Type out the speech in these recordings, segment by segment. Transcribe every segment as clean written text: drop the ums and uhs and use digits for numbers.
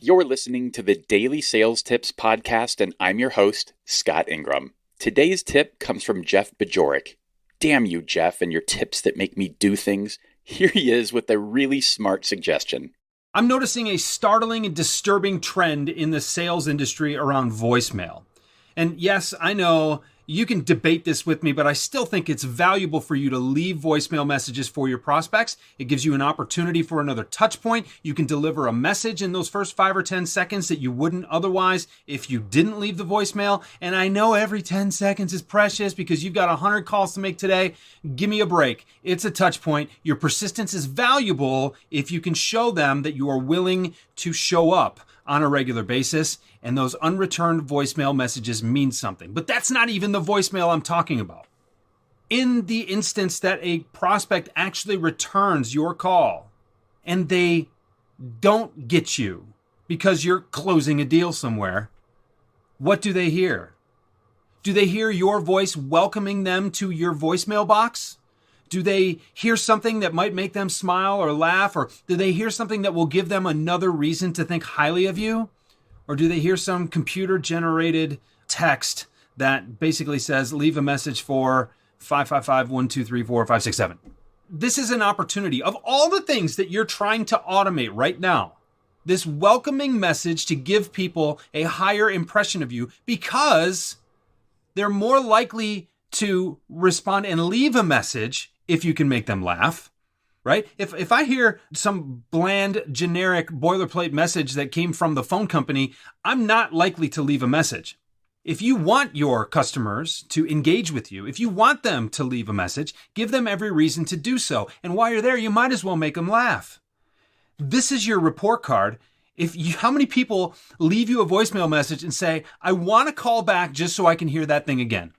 You're listening to the Daily Sales Tips Podcast, and I'm your host, Scott Ingram. Today's tip comes from Jeff Bajorek. Damn you, Jeff, and your tips that make me do things. Here he is with a really smart suggestion. I'm noticing a startling and disturbing trend in the sales industry around voicemail. And yes, I know you can debate this with me, but I still think it's valuable for you to leave voicemail messages for your prospects. It gives you an opportunity for another touch point. You can deliver a message in those first 5 or 10 seconds that you wouldn't otherwise if you didn't leave the voicemail. And I know every 10 seconds is precious because you've got 100 calls to make today. Give me a break. It's a touch point. Your persistence is valuable if you can show them that you are willing to show up on a regular basis, and those unreturned voicemail messages mean something. But that's not even the voicemail I'm talking about. In the instance that a prospect actually returns your call and they don't get you because you're closing a deal somewhere, what do they hear? Do they hear your voice welcoming them to your voicemail box? Do they hear something that might make them smile or laugh? Or do they hear something that will give them another reason to think highly of you? Or do they hear some computer-generated text that basically says, leave a message for 555-123-4567? This is an opportunity. Of all the things that you're trying to automate right now, this welcoming message to give people a higher impression of you because they're more likely to respond and leave a message if you can make them laugh, right? If I hear some bland, generic boilerplate message that came from the phone company, I'm not likely to leave a message. If you want your customers to engage with you, if you want them to leave a message, give them every reason to do so. And while you're there, you might as well make them laugh. This is your report card. How many people leave you a voicemail message and say, I want to call back just so I can hear that thing again?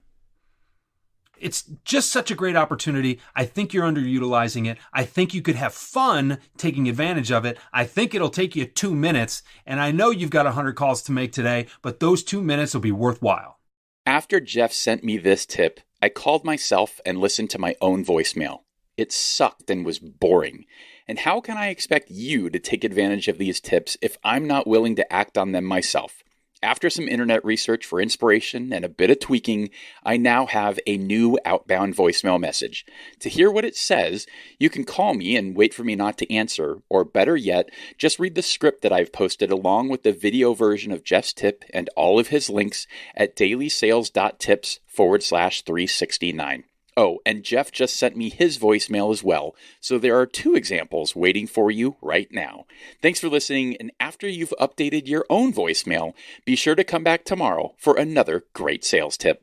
It's just such a great opportunity. I think you're underutilizing it. I think you could have fun taking advantage of it. I think it'll take you 2 minutes. And I know you've got 100 calls to make today, but those 2 minutes will be worthwhile. After Jeff sent me this tip, I called myself and listened to my own voicemail. It sucked and was boring. And how can I expect you to take advantage of these tips if I'm not willing to act on them myself? After some internet research for inspiration and a bit of tweaking, I now have a new outbound voicemail message. To hear what it says, you can call me and wait for me not to answer, or better yet, just read the script that I've posted along with the video version of Jeff's tip and all of his links at dailysales.tips/369. Oh, and Jeff just sent me his voicemail as well, so there are 2 examples waiting for you right now. Thanks for listening, and after you've updated your own voicemail, be sure to come back tomorrow for another great sales tip.